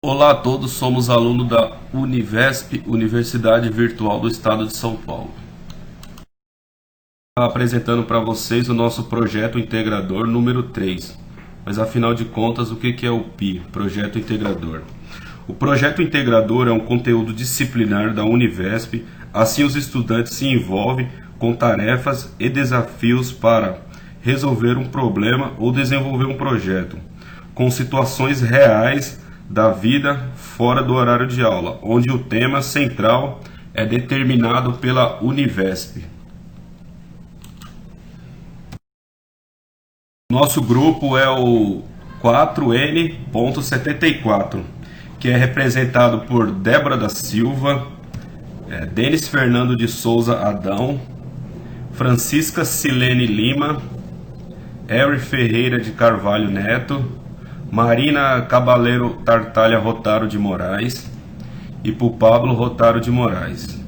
Olá a todos, somos alunos da Univesp, Universidade Virtual do Estado de São Paulo. Apresentando para vocês o nosso projeto integrador número 3. Mas afinal de contas, o que é o PI, Projeto Integrador? O projeto integrador é um conteúdo disciplinar da Univesp, assim os estudantes se envolvem com tarefas e desafios para resolver um problema ou desenvolver um projeto, com situações reais da vida fora do horário de aula, onde o tema central é determinado pela Univesp. Nosso grupo é o 4N.74, que é representado por Débora da Silva, Denis Fernando de Souza Adão, Francisca Silene Lima, Harry Ferreira de Carvalho Neto, Marina Cabaleiro Tartalha Rotaro de Moraes e por Pablo Rotaro de Moraes.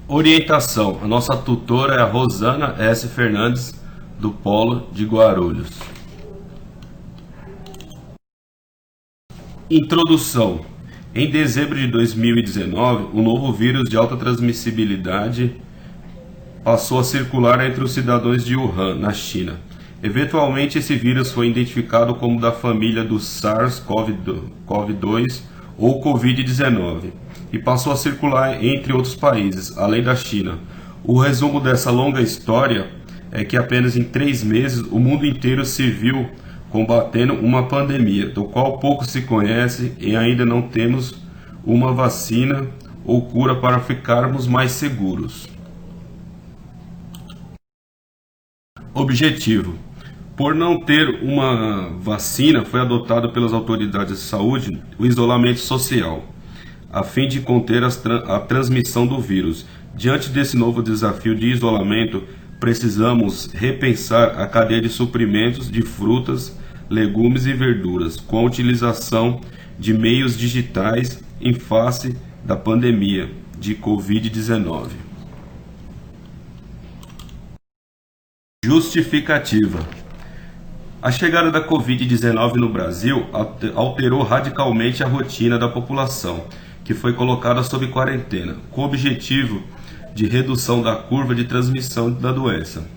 Orientação: a nossa tutora é a Rosana S. Fernandes, do Polo de Guarulhos. Introdução: em dezembro de 2019, o novo vírus de alta transmissibilidade passou a circular entre os cidadãos de Wuhan, na China. Eventualmente, esse vírus foi identificado como da família do SARS-CoV-2 ou Covid-19 e passou a circular entre outros países, além da China. O resumo dessa longa história é que apenas em 3 meses o mundo inteiro se viu combatendo uma pandemia, do qual pouco se conhece e ainda não temos uma vacina ou cura para ficarmos mais seguros. Objetivo: por não ter uma vacina, foi adotado pelas autoridades de saúde o isolamento social, a fim de conter a transmissão do vírus. Diante desse novo desafio de isolamento, precisamos repensar a cadeia de suprimentos de frutas, legumes e verduras, com a utilização de meios digitais em face da pandemia de Covid-19. Justificativa: a chegada da Covid-19 no Brasil alterou radicalmente a rotina da população, que foi colocada sob quarentena, com o objetivo de redução da curva de transmissão da doença.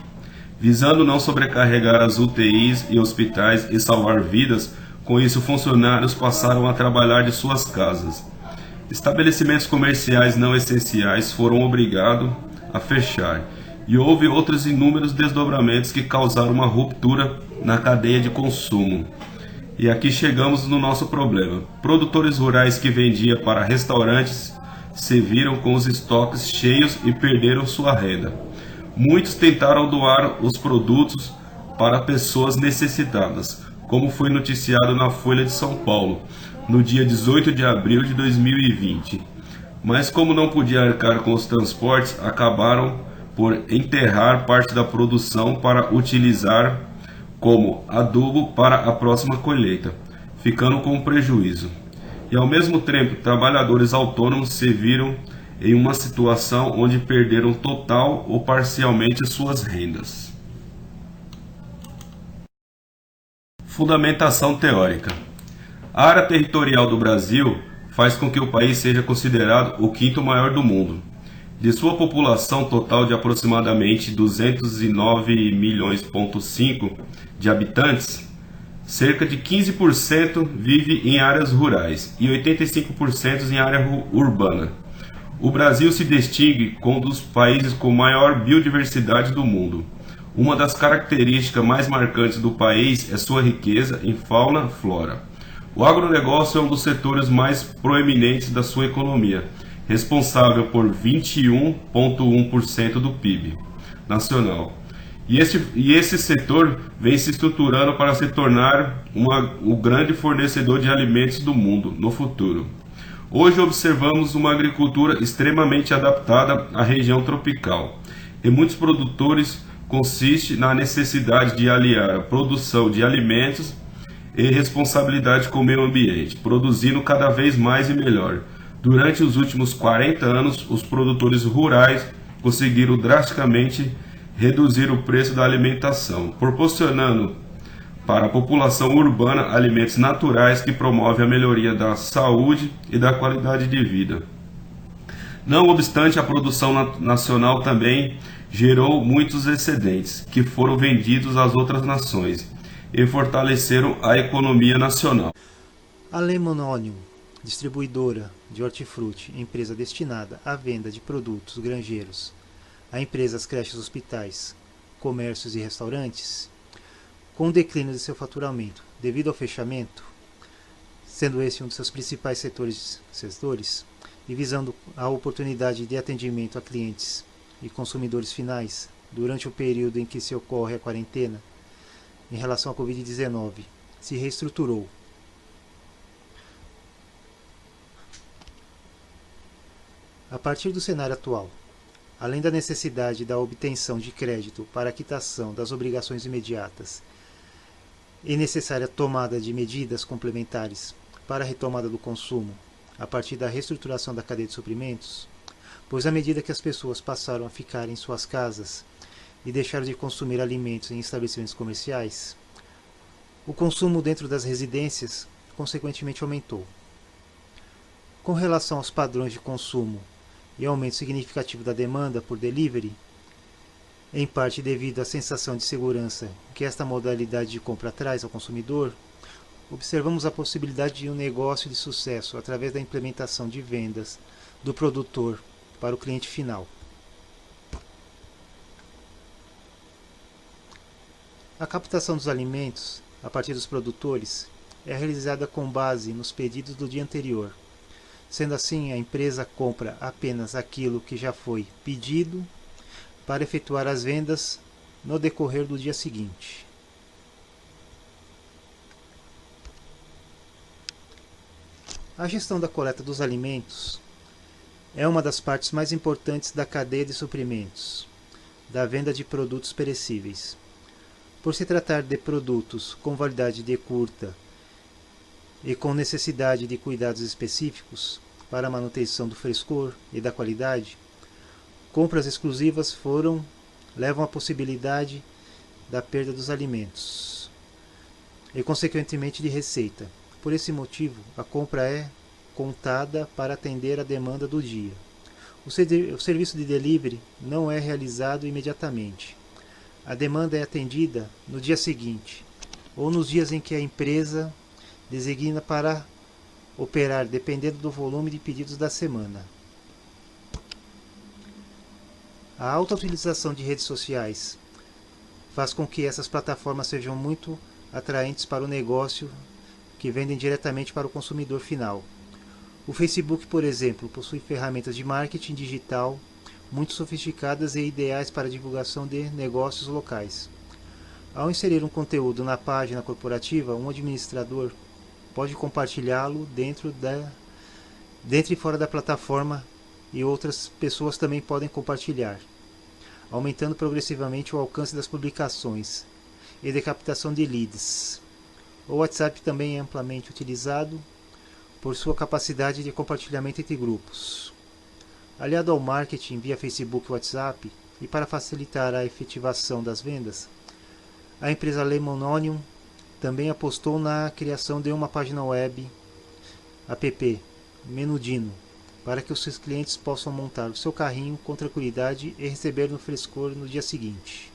Visando não sobrecarregar as UTIs e hospitais e salvar vidas, com isso funcionários passaram a trabalhar de suas casas. Estabelecimentos comerciais não essenciais foram obrigados a fechar, e houve outros inúmeros desdobramentos que causaram uma ruptura na cadeia de consumo. E aqui chegamos no nosso problema. Produtores rurais que vendiam para restaurantes se viram com os estoques cheios e perderam sua renda. Muitos tentaram doar os produtos para pessoas necessitadas, como foi noticiado na Folha de São Paulo, no dia 18 de abril de 2020. Mas como não podia arcar com os transportes, acabaram por enterrar parte da produção para utilizar como adubo para a próxima colheita, ficando com prejuízo. E ao mesmo tempo, trabalhadores autônomos se viram em uma situação onde perderam total ou parcialmente suas rendas. Fundamentação teórica: a área territorial do Brasil faz com que o país seja considerado o 5º maior do mundo. De sua população total de aproximadamente 209,5 milhões de habitantes, cerca de 15% vive em áreas rurais e 85% em área urbana. O Brasil se distingue como um dos países com maior biodiversidade do mundo. Uma das características mais marcantes do país é sua riqueza em fauna e flora. O agronegócio é um dos setores mais proeminentes da sua economia, responsável por 21,1% do PIB nacional. E esse setor vem se estruturando para se tornar o grande fornecedor de alimentos do mundo no futuro. Hoje observamos uma agricultura extremamente adaptada à região tropical. E muitos produtores consiste na necessidade de aliar a produção de alimentos e responsabilidade com o meio ambiente, produzindo cada vez mais e melhor. Durante os últimos 40 anos, os produtores rurais conseguiram drasticamente reduzir o preço da alimentação, proporcionando para a população urbana alimentos naturais que promovem a melhoria da saúde e da qualidade de vida. Não obstante, a produção nacional também gerou muitos excedentes, que foram vendidos às outras nações e fortaleceram a economia nacional. A Lemon Onion, distribuidora de hortifruti, empresa destinada à venda de produtos granjeiros a empresas, creches, hospitais, comércios e restaurantes, com o declínio de seu faturamento devido ao fechamento, sendo esse um de seus principais setores e visando a oportunidade de atendimento a clientes e consumidores finais durante o período em que se ocorre a quarentena em relação à Covid-19, se reestruturou. A partir do cenário atual, além da necessidade da obtenção de crédito para a quitação das obrigações imediatas e necessária tomada de medidas complementares para a retomada do consumo a partir da reestruturação da cadeia de suprimentos, pois à medida que as pessoas passaram a ficar em suas casas e deixaram de consumir alimentos em estabelecimentos comerciais, o consumo dentro das residências consequentemente aumentou. Com relação aos padrões de consumo e aumento significativo da demanda por delivery, em parte devido à sensação de segurança que esta modalidade de compra traz ao consumidor, observamos a possibilidade de um negócio de sucesso através da implementação de vendas do produtor para o cliente final. A captação dos alimentos a partir dos produtores é realizada com base nos pedidos do dia anterior. Sendo assim, a empresa compra apenas aquilo que já foi pedido para efetuar as vendas no decorrer do dia seguinte. A gestão da coleta dos alimentos é uma das partes mais importantes da cadeia de suprimentos, da venda de produtos perecíveis. Por se tratar de produtos com validade de curta e com necessidade de cuidados específicos para a manutenção do frescor e da qualidade, compras exclusivas levam à possibilidade da perda dos alimentos e, consequentemente, de receita. Por esse motivo, a compra é contada para atender a demanda do dia. O serviço de delivery não é realizado imediatamente. A demanda é atendida no dia seguinte, ou nos dias em que a empresa designa para operar, dependendo do volume de pedidos da semana. A alta utilização de redes sociais faz com que essas plataformas sejam muito atraentes para o negócio que vendem diretamente para o consumidor final. O Facebook, por exemplo, possui ferramentas de marketing digital muito sofisticadas e ideais para a divulgação de negócios locais. Ao inserir um conteúdo na página corporativa, um administrador pode compartilhá-lo dentro e fora da plataforma e outras pessoas também podem compartilhar, aumentando progressivamente o alcance das publicações e de captação de leads. O WhatsApp também é amplamente utilizado por sua capacidade de compartilhamento entre grupos. Aliado ao marketing via Facebook e WhatsApp, e para facilitar a efetivação das vendas, a empresa Lemon Onion também apostou na criação de uma página web, app, Menudino, para que os seus clientes possam montar o seu carrinho com tranquilidade e receber no frescor no dia seguinte.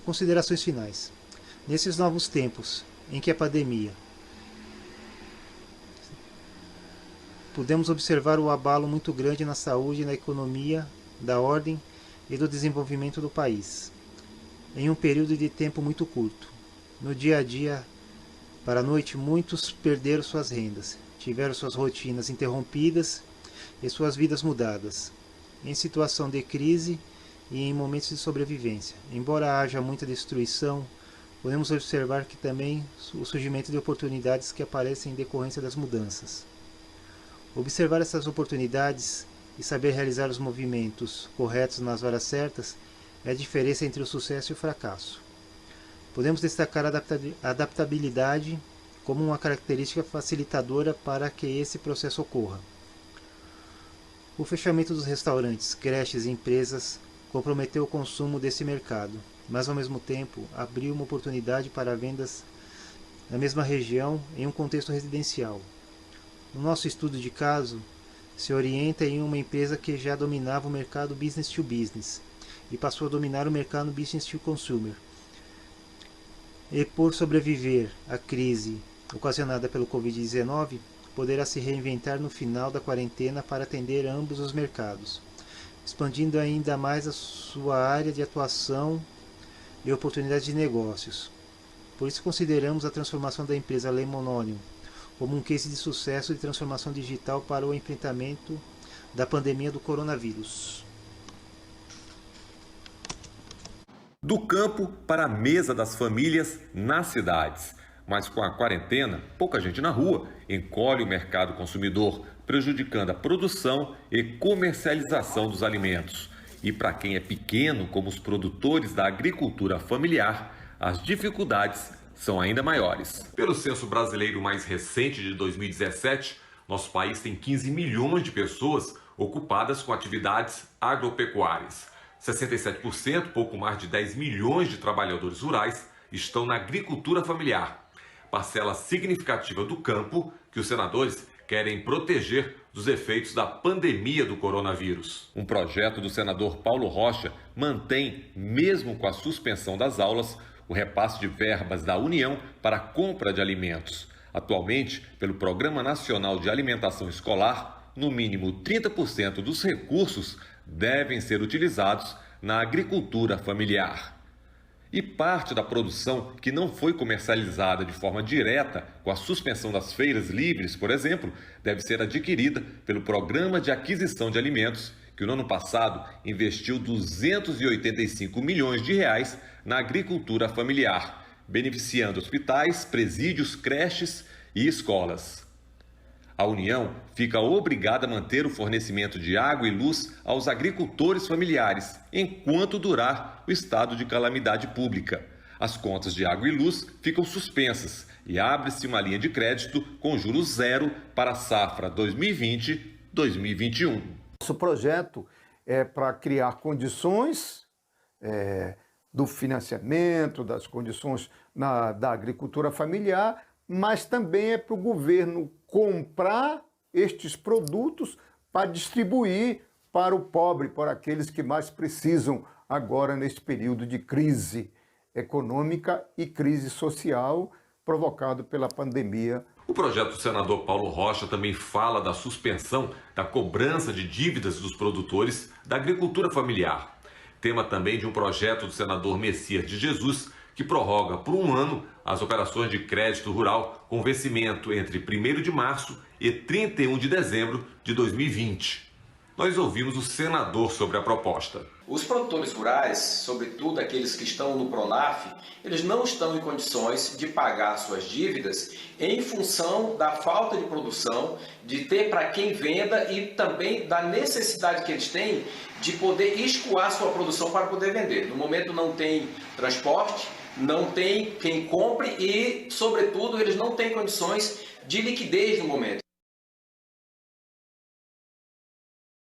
Considerações finais. Nesses novos tempos em que a pandemia, podemos observar o abalo muito grande na saúde e na economia, da ordem e do desenvolvimento do país, em um período de tempo muito curto. No dia a dia, para a noite, muitos perderam suas rendas, tiveram suas rotinas interrompidas e suas vidas mudadas, em situação de crise e em momentos de sobrevivência. Embora haja muita destruição, podemos observar que também o surgimento de oportunidades que aparecem em decorrência das mudanças. Observar essas oportunidades e saber realizar os movimentos corretos nas horas certas é a diferença entre o sucesso e o fracasso. Podemos destacar a adaptabilidade como uma característica facilitadora para que esse processo ocorra. O fechamento dos restaurantes, creches e empresas comprometeu o consumo desse mercado, mas ao mesmo tempo abriu uma oportunidade para vendas na mesma região em um contexto residencial. No nosso estudo de caso, se orienta em uma empresa que já dominava o mercado business to business e passou a dominar o mercado business to consumer. E por sobreviver à crise ocasionada pelo Covid-19, poderá se reinventar no final da quarentena para atender ambos os mercados, expandindo ainda mais a sua área de atuação e oportunidades de negócios. Por isso consideramos a transformação da empresa Lemononium como um case de sucesso de transformação digital para o enfrentamento da pandemia do coronavírus. Do campo para a mesa das famílias nas cidades. Mas com a quarentena, pouca gente na rua encolhe o mercado consumidor, prejudicando a produção e comercialização dos alimentos. E para quem é pequeno, como os produtores da agricultura familiar, as dificuldades são ainda maiores. Pelo Censo Brasileiro mais recente de 2017, nosso país tem 15 milhões de pessoas ocupadas com atividades agropecuárias. 67%, pouco mais de 10 milhões de trabalhadores rurais, estão na agricultura familiar. Parcela significativa do campo que os senadores querem proteger dos efeitos da pandemia do coronavírus. Um projeto do senador Paulo Rocha mantém, mesmo com a suspensão das aulas, o repasse de verbas da União para a compra de alimentos. Atualmente, pelo Programa Nacional de Alimentação Escolar, no mínimo 30% dos recursos devem ser utilizados na agricultura familiar. E parte da produção que não foi comercializada de forma direta com a suspensão das feiras livres, por exemplo, deve ser adquirida pelo Programa de Aquisição de Alimentos, que no ano passado investiu 285 milhões de reais na agricultura familiar, beneficiando hospitais, presídios, creches e escolas. A União fica obrigada a manter o fornecimento de água e luz aos agricultores familiares, enquanto durar o estado de calamidade pública. As contas de água e luz ficam suspensas e abre-se uma linha de crédito com juros zero para a safra 2020-2021. Nosso projeto é para criar condições do financiamento, das condições da agricultura familiar, mas também é para o governo comprar estes produtos para distribuir para o pobre, para aqueles que mais precisam agora neste período de crise econômica e crise social provocado pela pandemia. O projeto do senador Paulo Rocha também fala da suspensão da cobrança de dívidas dos produtores da agricultura familiar. Tema também de um projeto do senador Messias de Jesus, que prorroga por um ano as operações de crédito rural com vencimento entre 1º de março e 31 de dezembro de 2020. Nós ouvimos o senador sobre a proposta. Os produtores rurais, sobretudo aqueles que estão no Pronaf, eles não estão em condições de pagar suas dívidas em função da falta de produção, de ter para quem venda e também da necessidade que eles têm de poder escoar sua produção para poder vender. No momento não tem transporte, não tem quem compre e, sobretudo, eles não têm condições de liquidez no momento.